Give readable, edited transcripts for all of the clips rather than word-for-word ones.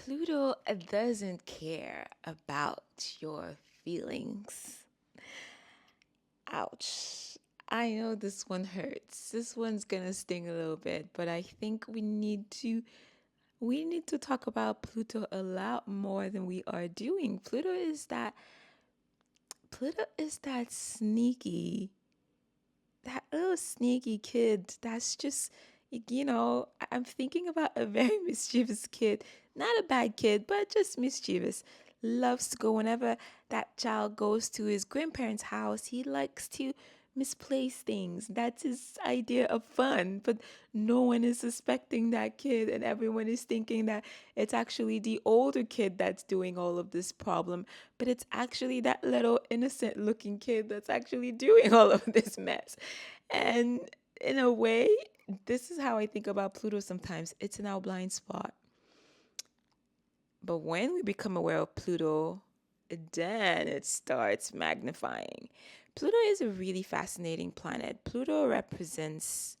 Pluto doesn't care about your feelings. Ouch. I know this one hurts. This one's gonna sting a little bit, but I think we need to talk about Pluto a lot more than we are doing. Pluto is that sneaky, that little sneaky kid that's just, I'm thinking about a very mischievous kid. Not a bad kid, but just mischievous. Loves to go whenever that child goes to his grandparents' house. He likes to misplace things. That's his idea of fun. But no one is suspecting that kid, and everyone is thinking that it's actually the older kid that's doing all of this problem. But it's actually that little innocent looking kid that's actually doing all of this mess. And in a way, this is how I think about Pluto sometimes. It's in our blind spot. But when we become aware of Pluto, then it starts magnifying. Pluto is a really fascinating planet. Pluto represents,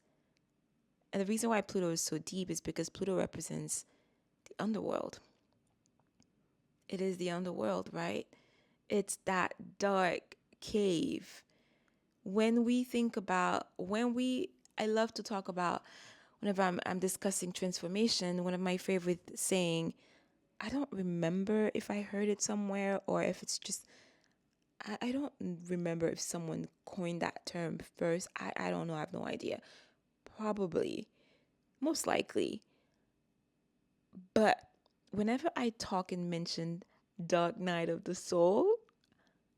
and the reason why Pluto is so deep is because Pluto represents the underworld. It is the underworld, right? It's that dark cave. I love to talk about, whenever I'm discussing transformation, one of my favorite saying, I don't remember if I heard it somewhere or if it's just, I don't remember if someone coined that term first. I don't know. I have no idea. Probably, most likely. But whenever I talk and mention Dark Night of the Soul,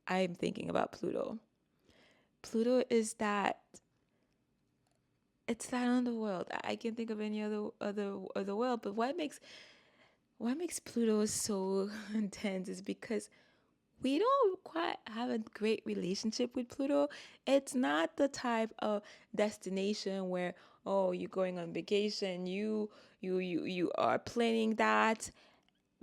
I'm thinking about Pluto. Pluto is that, it's that underworld. I can't think of any other world. But what makes Pluto so intense is because we don't quite have a great relationship with Pluto. It's not the type of destination where, oh, you're going on vacation, you are planning that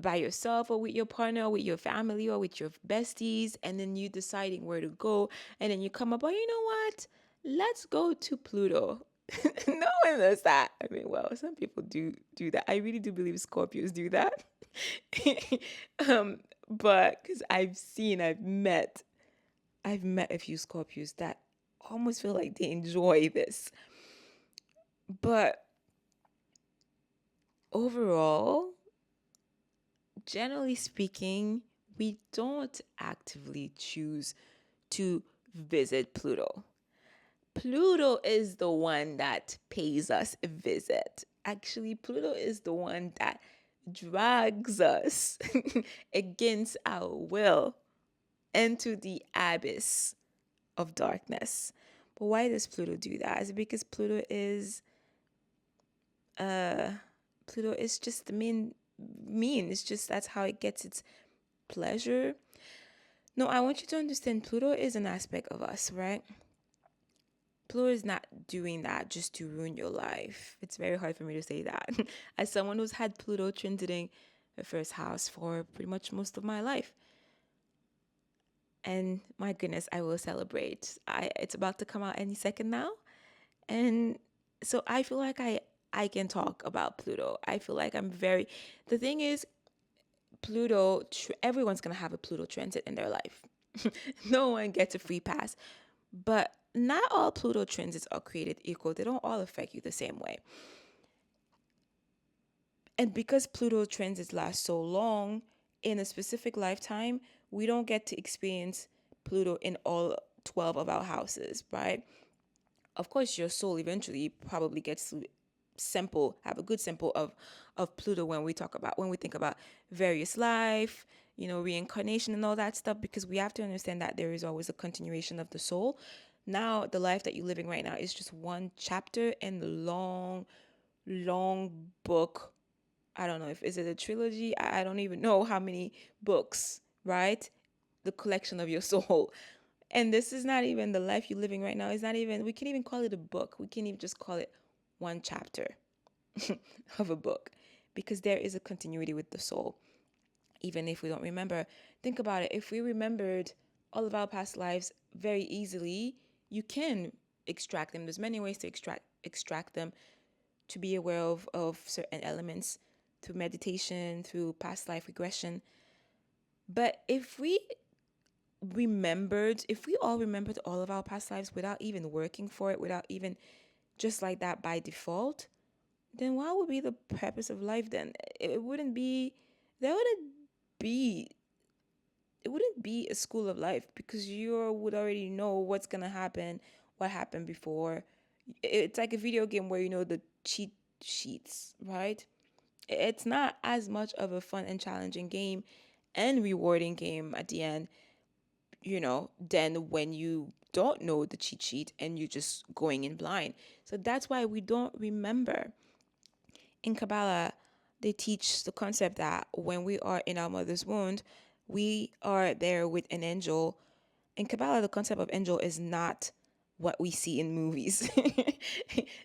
by yourself or with your partner or with your family or with your besties, and then you deciding where to go, and then you come up, oh, you know what? Let's go to Pluto. No one does that. I mean, well, some people do that. I really do believe Scorpios do that. um, but because I've met a few Scorpios that almost feel like they enjoy this. But overall, generally speaking, we don't actively choose to visit Pluto. Pluto is the one that pays us a visit. Actually, Pluto is the one that drags us against our will into the abyss of darkness. But why does Pluto do that? Is it because uh Pluto is just the mean. It's just that's how it gets its pleasure. No, I want you to understand Pluto is an aspect of us, right? Pluto is not doing that just to ruin your life. It's very hard for me to say that. As someone who's had Pluto transiting the first house for pretty much most of my life. And my goodness, I will celebrate. It's about to come out any second now. And so I feel like I can talk about Pluto. I feel like the thing is, everyone's going to have a Pluto transit in their life. No one gets a free pass. But not all Pluto transits are created equal. They don't all affect you the same way. And because Pluto transits last so long, in a specific lifetime, we don't get to experience Pluto in all 12 of our houses, right? Of course, your soul eventually probably gets to have a good sample of Pluto when we think about various life, reincarnation and all that stuff, because we have to understand that there is always a continuation of the soul. Now, the life that you're living right now is just one chapter in the long, long book. I don't know if is it a trilogy. I don't even know how many books, right? The collection of your soul. And this is not even the life you're living right now. It's not even, we can't even call it a book. We can't even just call it one chapter of a book, because there is a continuity with the soul. Even if we don't remember, think about it. If we remembered all of our past lives very easily, you can extract them. There's many ways to extract them, to be aware of certain elements, through meditation, through past life regression. But if we all remembered all of our past lives without even working for it, without even just like that by default, then what would be the purpose of life then? It wouldn't be, there wouldn't be, it wouldn't be a school of life because you would already know what's going to happen, what happened before. It's like a video game where you know the cheat sheets, right? It's not as much of a fun and challenging game and rewarding game at the end, than when you don't know the cheat sheet and you're just going in blind. So that's why we don't remember. In Kabbalah, they teach the concept that when we are in our mother's womb, we are there with an angel. In Kabbalah, the concept of angel is not what we see in movies.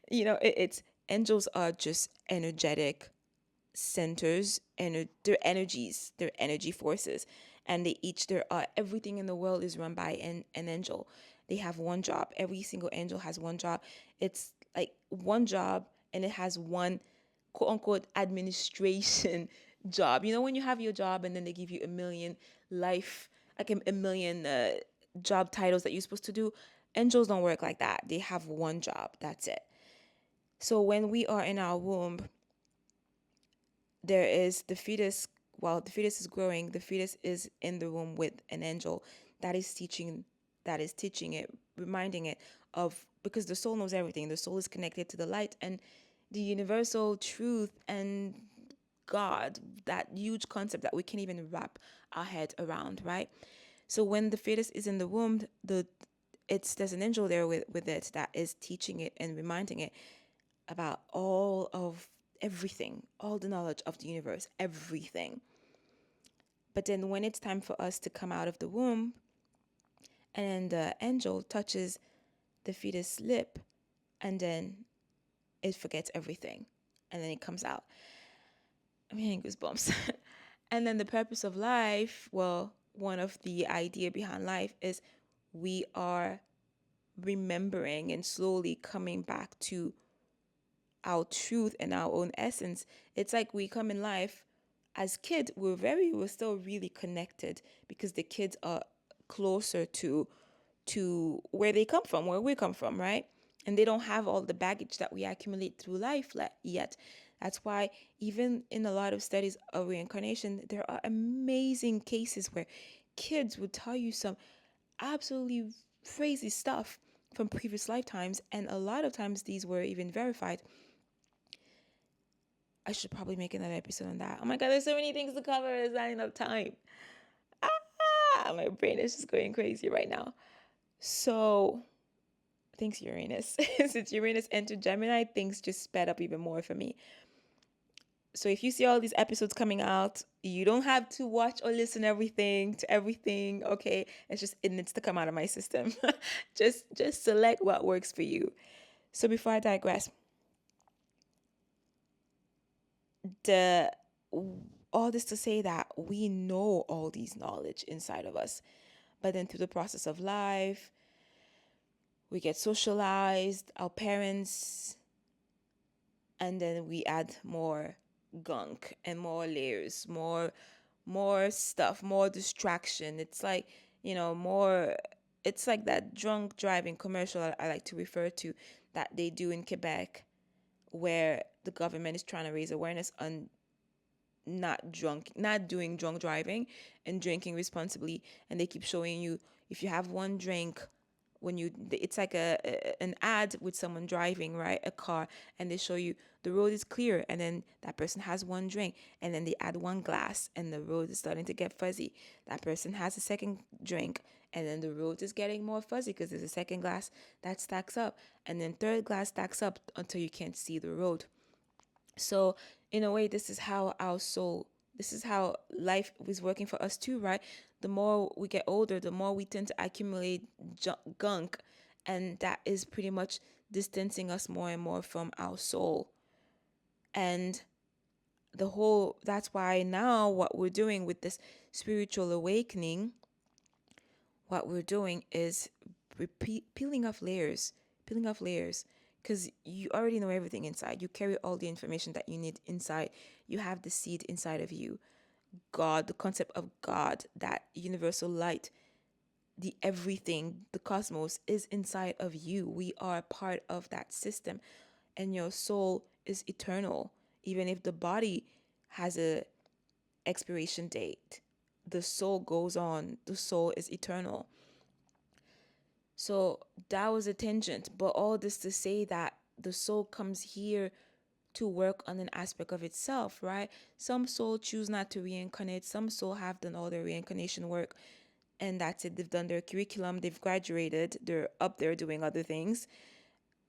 It's angels are just energetic centers, and their energies, their energy forces, and everything in the world is run by an angel. They have one job. Every single angel has one job. It's like one job, and it has one quote unquote administration job. When you have your job and then they give you a million life, like a million job titles that you're supposed to do. Angels don't work like that. They have one job. That's it. So when we are in our womb, there is the fetus. While the fetus is growing, the fetus is in the womb with an angel that is teaching it, reminding it of, because the soul knows everything. The soul is connected to the light and the universal truth and God, that huge concept that we can't even wrap our head around, right? So when the fetus is in the womb, there's an angel there with it that is teaching it and reminding it about all of everything, all the knowledge of the universe, everything. But then when it's time for us to come out of the womb, and then the angel touches the fetus lip, and then it forgets everything, and then it comes out. I'm getting goosebumps. And then the purpose of life, well, one of the idea behind life is we are remembering and slowly coming back to our truth and our own essence. It's like we come in life as kids, we're still really connected because the kids are closer to where they come from, where we come from, right? And they don't have all the baggage that we accumulate through life yet. That's why even in a lot of studies of reincarnation, there are amazing cases where kids would tell you some absolutely crazy stuff from previous lifetimes, and a lot of times these were even verified. I should probably make another episode on that. Oh my God, there's so many things to cover. There's not enough time. My brain is just going crazy right now. So, thanks Uranus. Since Uranus entered Gemini, things just sped up even more for me. So if you see all these episodes coming out, you don't have to watch or listen to everything. Okay, it needs to come out of my system. just select what works for you. So before I digress, all this to say that we know all these knowledge inside of us, but then through the process of life, we get socialized, our parents, and then we add more gunk and more layers, more stuff, more distraction. It's like, more, it's like that drunk driving commercial I like to refer to that they do in Quebec, where the government is trying to raise awareness on not doing drunk driving and drinking responsibly. And they keep showing you, if you have one drink, it's like an ad with someone driving, right, a car, and they show you the road is clear, and then that person has one drink, and then they add one glass and the road is starting to get fuzzy. That person has a second drink, and then the road is getting more fuzzy because there's a second glass that stacks up, and then third glass stacks up until you can't see the road. So in a way, this is how life is working for us too, right? The more we get older, the more we tend to accumulate gunk, and that is pretty much distancing us more and more from our soul. And that's why now what we're doing with this spiritual awakening, what we're doing is peeling off layers, because you already know everything inside. You carry all the information that you need inside. You have the seed inside of you. God, the concept of God, that universal light, the everything, the cosmos is inside of you. We are part of that system, and your soul is eternal. Even if the body has a expiration date, the soul goes on. The soul is eternal. So that was a tangent, but all this to say that the soul comes here to work on an aspect of itself, right? Some soul choose not to reincarnate. Some soul have done all their reincarnation work, and that's it. They've done their curriculum, they've graduated, they're up there doing other things,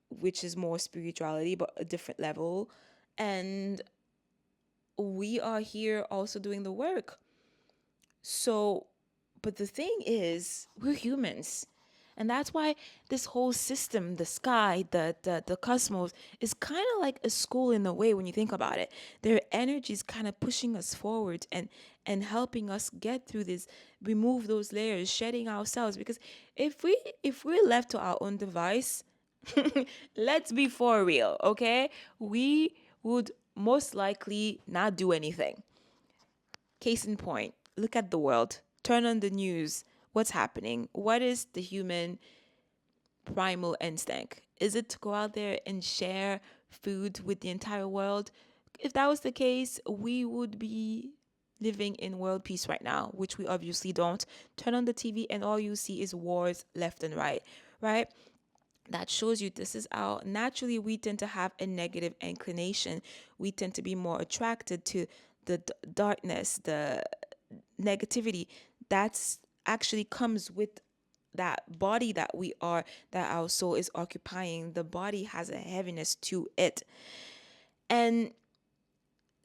which is more spirituality, but a different level. And we are here also doing the work. So, but the thing is, we're humans. And that's why this whole system, the sky, the cosmos, is kind of like a school in a way when you think about it. Their energy is kind of pushing us forward and helping us get through this, remove those layers, shedding ourselves. Because if we're left to our own device, let's be for real, okay? We would most likely not do anything. Case in point, look at the world. Turn on the news. What's happening? What is the human primal instinct? Is it to go out there and share food with the entire world? If that was the case, we would be living in world peace right now, which we obviously don't. Turn on the TV and all you see is wars left and right, right? That shows you this is how naturally we tend to have a negative inclination. We tend to be more attracted to the darkness, the negativity. That's actually comes with that body that we are, that our soul is occupying. The body has a heaviness to it. And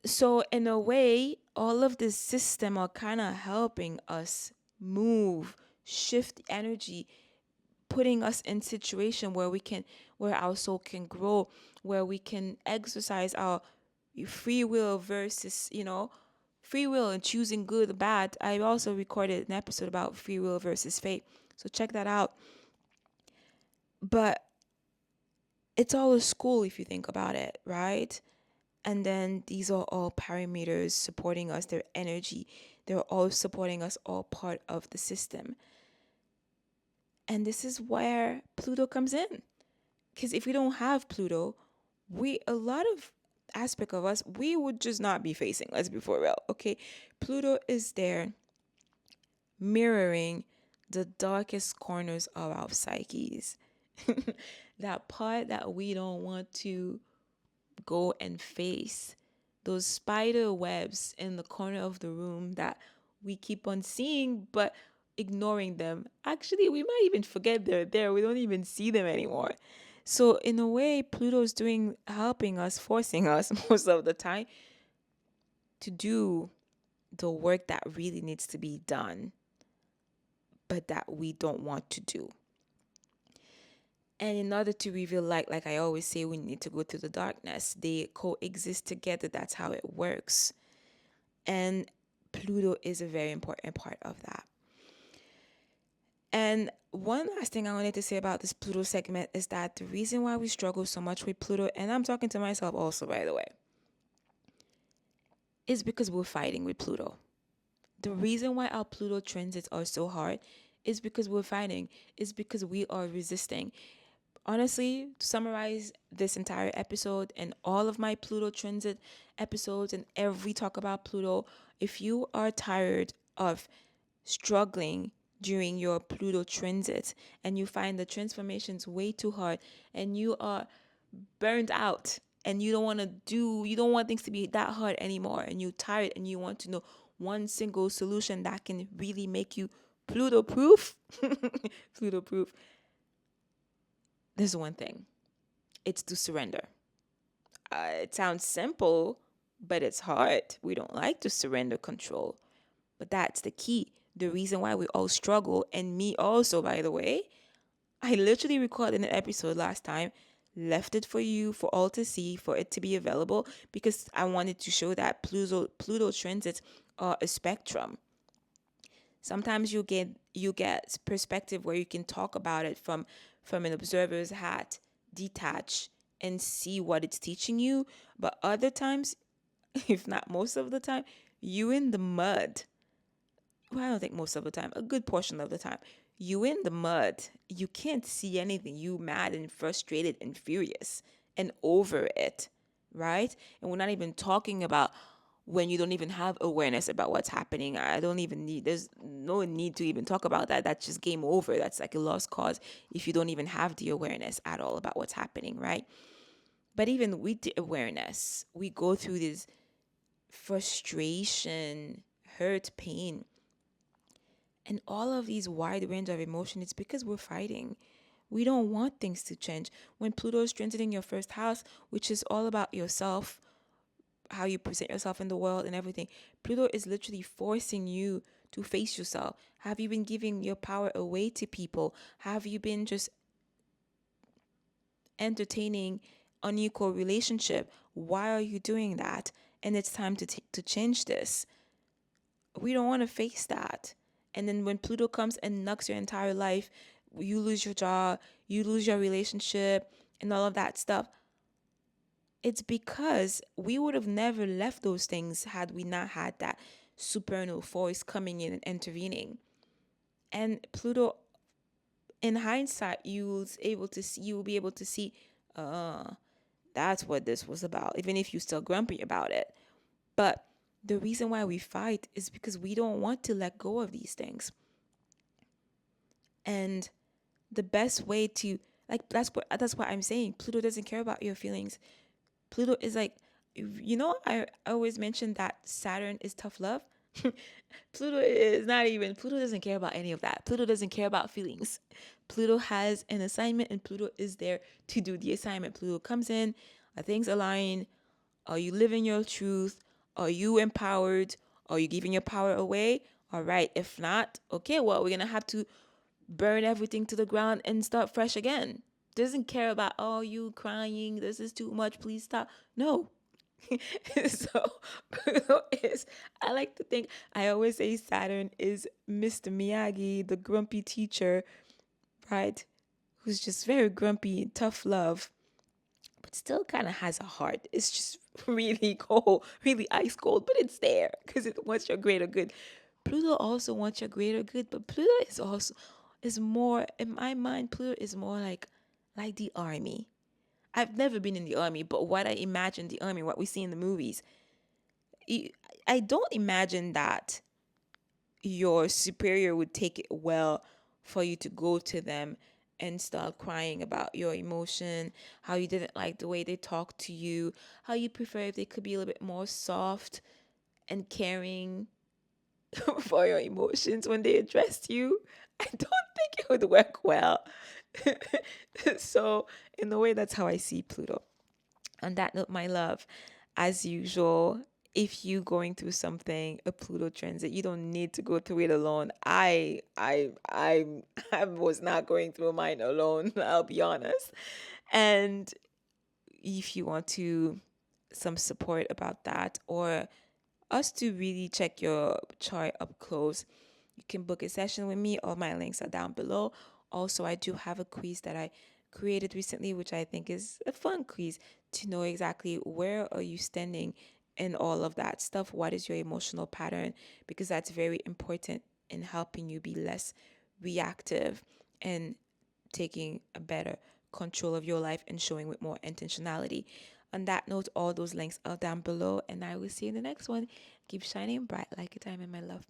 so in a way, all of this system are kind of helping us move, shift energy, putting us in situation where we can, where our soul can grow, where we can exercise our free will versus, free will and choosing good or bad. I also recorded an episode about free will versus fate, so check that out. But it's all a school if you think about it, right? And then these are all parameters supporting us, their energy, they're all supporting us, all part of the system. And this is where Pluto comes in. Because if we don't have Pluto, a lot of aspect of us, we would just not be facing. Let's be for real, okay? Pluto is there mirroring the darkest corners of our psyches. That part that we don't want to go and face. Those spider webs in the corner of the room that we keep on seeing, but ignoring them. Actually, we might even forget they're there. We don't even see them anymore. So in a way, Pluto's helping us, forcing us most of the time to do the work that really needs to be done, but that we don't want to do. And in order to reveal light, like I always say, we need to go through the darkness. They coexist together. That's how it works. And Pluto is a very important part of that. And one last thing I wanted to say about this Pluto segment is that the reason why we struggle so much with Pluto, and I'm talking to myself also, by the way, is because we're fighting with Pluto. The reason why our Pluto transits are so hard is because we're fighting, is because we are resisting. Honestly, to summarize this entire episode and all of my Pluto transit episodes and every talk about Pluto, if you are tired of struggling during your Pluto transit and you find the transformations way too hard and you are burned out and you don't want things to be that hard anymore, and you're tired and you want to know one single solution that can really make you Pluto proof, Pluto proof, there's one thing. It's to surrender. It sounds simple, but it's hard. We don't like to surrender control. But that's the key. The reason why we all struggle, and me also, by the way, I literally recorded an episode last time, left it for you, for all to see, for it to be available, because I wanted to show that Pluto transits are a spectrum. Sometimes you get perspective where you can talk about it from an observer's hat, detach, and see what it's teaching you. But other times, if not most of the time, you in the mud. Well, I don't think most of the time, a good portion of the time, you in the mud. You can't see anything. You mad and frustrated and furious and over it, right? And we're not even talking about when you don't even have awareness about what's happening. I don't even need, there's no need to even talk about that. That's just game over. That's like a lost cause if you don't even have the awareness at all about what's happening, right? But even with the awareness, we go through this frustration, hurt, pain, and all of these wide range of emotion. It's because we're fighting. We don't want things to change. When Pluto is transiting your first house, which is all about yourself, how you present yourself in the world and everything, Pluto is literally forcing you to face yourself. Have you been giving your power away to people? Have you been just entertaining unequal relationship? Why are you doing that? And it's time to change this. We don't want to face that. And then when Pluto comes and knocks your entire life, you lose your job, you lose your relationship, and all of that stuff. It's because we would have never left those things had we not had that supernal force coming in and intervening. And Pluto, in hindsight, you will be able to see, uh, that's what this was about, even if you're still grumpy about it. But the reason why we fight is because we don't want to let go of these things. And the best way to, like, that's what I'm saying. Pluto doesn't care about your feelings. Pluto is like, I always mention that Saturn is tough love. Pluto doesn't care about any of that. Pluto doesn't care about feelings. Pluto has an assignment and Pluto is there to do the assignment. Pluto comes in, are things align? Are you living your truth? Are you empowered? Are you giving your power away? All right. If not, okay, well, we're going to have to burn everything to the ground and start fresh again. Doesn't care about, oh, you crying, this is too much, please stop. No. So I like to think, I always say Saturn is Mr. Miyagi, the grumpy teacher, right? Who's just very grumpy, tough love, but still kind of has a heart. It's just really cold, really ice cold, but it's there because it wants your greater good. Pluto also wants your greater good, but Pluto is more, in my mind, Pluto is more like the army. I've never been in the army, but what I imagine the army, what we see in the movies, I don't imagine that your superior would take it well for you to go to them and start crying about your emotion, how you didn't like the way they talked to you, how you prefer if they could be a little bit more soft and caring for your emotions when they addressed you. I don't think it would work well. So, in a way, that's how I see Pluto. On that note, my love, as usual, if you going through something, a Pluto transit, you don't need to go through it alone. I was not going through mine alone. I'll be honest. And if you want to some support about that, or us to really check your chart up close, you can book a session with me. All my links are down below. Also, I do have a quiz that I created recently, which I think is a fun quiz to know exactly where are you standing in all of that stuff. What is your emotional pattern? Because that's very important in helping you be less reactive and taking a better control of your life and showing with more intentionality. On that note, all those links are down below, and I will see you in the next one. Keep shining bright like a diamond, my love.